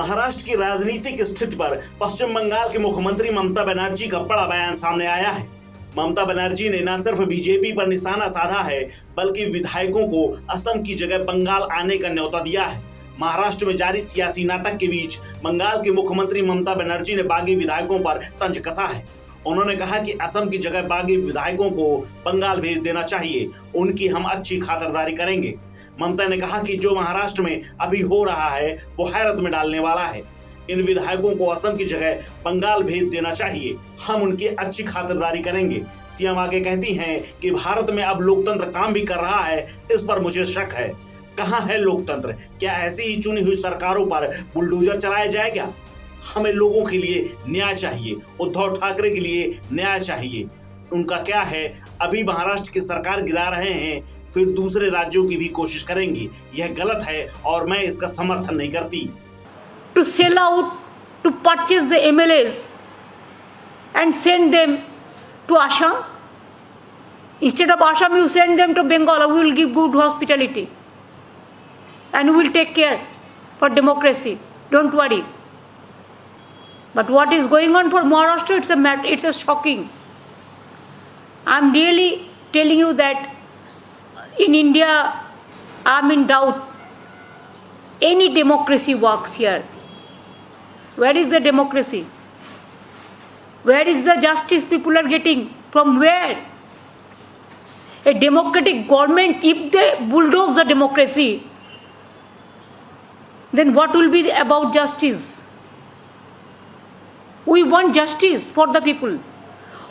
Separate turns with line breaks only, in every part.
महाराष्ट्र की राजनीतिक स्थिति पर पश्चिम बंगाल के मुख्यमंत्री ममता बनर्जी का बड़ा बयान सामने आया है। ममता बनर्जी ने न सिर्फ बीजेपी पर निशाना साधा है, बल्कि विधायकों को असम की जगह बंगाल आने का न्योता दिया है। महाराष्ट्र में जारी सियासी नाटक के बीच बंगाल के मुख्यमंत्री ममता बनर्जी ने बागी विधायकों पर तंज कसा है। उन्होंने कहा कि असम की जगह बागी विधायकों को बंगाल भेज देना चाहिए, उनकी हम अच्छी खातिरदारी करेंगे। ममता ने कहा कि जो महाराष्ट्र में अभी हो रहा है वो हैरत में डालने वाला है। इन विधायकों को असम की जगह बंगाल भेज देना चाहिए, हम उनकी अच्छी खातिरदारी करेंगे। सीएम आगे कहती हैं कि भारत में अब लोकतंत्र काम भी कर रहा है, इस पर मुझे शक है। कहाँ है लोकतंत्र? क्या ऐसी ही चुनी हुई सरकारों पर बुलडोजर चलाया जाएगा? हमें लोगों के लिए न्याय चाहिए, उद्धव ठाकरे के लिए न्याय चाहिए। उनका क्या है, अभी महाराष्ट्र की सरकार गिरा रहे हैं, फिर दूसरे राज्यों की भी कोशिश करेंगे। यह गलत है और मैं इसका समर्थन नहीं करती।
To sell out, to purchase the MLAs and send them to Assam. Instead of Assam, you send them to Bengal. We will give good hospitality and we will take care for democracy. Don't worry. But what is going on for Maharashtra? It's a shocking. I'm really telling you that in India, I'm in doubt. Any democracy works here. Where is the democracy? Where is the justice people are getting? From where? A democratic government, if they bulldoze the democracy, then what will be about justice? We want justice for the people.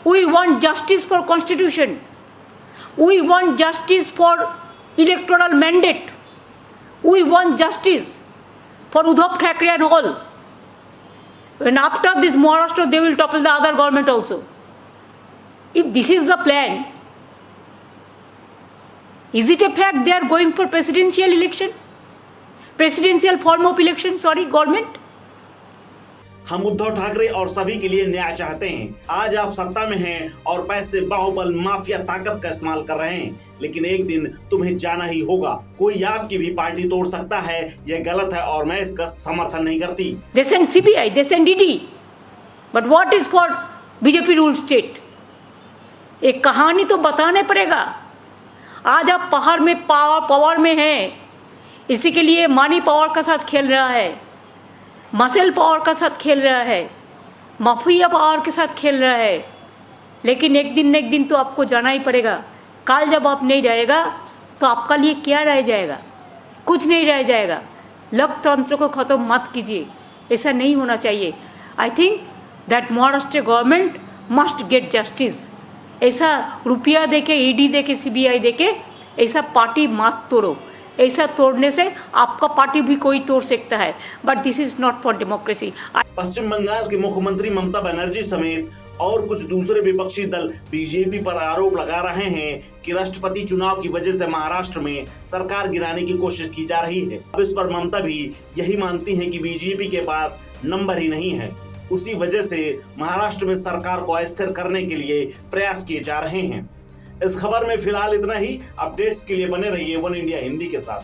We want justice for constitution. We want justice for electoral mandate. We want justice for Uddhav Thackeray and all. And after this Maharashtra, they will topple the other government also. If this is the plan, is it a fact they are going for presidential election? Presidential form of election, government?
हम उद्धव ठाकरे और सभी के लिए न्याय चाहते हैं। आज आप सत्ता में हैं और पैसे, बाहुबल, माफिया ताकत का इस्तेमाल कर रहे हैं, लेकिन एक दिन तुम्हें जाना ही होगा। कोई आपकी भी पार्टी तोड़ सकता है, यह गलत है और मैं इसका समर्थन नहीं करती।
They send CBI, they send ED, but what is for BJP rule state? एक कहानी तो बताने पड़ेगा। आज आप पहाड़ में पावर में हैं, इसी के लिए मनी पावर का साथ खेल रहा है, मसल पावर का साथ खेल रहा है, माफिया पावर के साथ खेल रहा है। लेकिन एक दिन तो आपको जाना ही पड़ेगा। कल जब आप नहीं रहेगा तो आपका लिए क्या रह जाएगा? कुछ नहीं रह जाएगा। लोकतंत्र को खत्म मत कीजिए, ऐसा नहीं होना चाहिए। I think that Maharashtra government must get justice. ऐसा रुपया देके, ईडी देके, सीबीआई देके ऐसा पार्टी मत तोड़ो। ऐसा तोड़ने से आपका पार्टी भी कोई तोड़ सकता है, but this is not for democracy.
पश्चिम बंगाल के मुख्यमंत्री ममता बनर्जी समेत और कुछ दूसरे विपक्षी दल बीजेपी पर आरोप लगा रहे हैं कि राष्ट्रपति चुनाव की वजह से महाराष्ट्र में सरकार गिराने की कोशिश की जा रही है। अब इस पर ममता भी यही मानती हैं कि बीजेपी के पास नंबर ही नहीं है, उसी वजह से महाराष्ट्र में सरकार को अस्थिर करने के लिए प्रयास किए जा रहे हैं। इस खबर में फिलहाल इतना ही। अपडेट्स के लिए बने रहिए वन इंडिया हिंदी के साथ।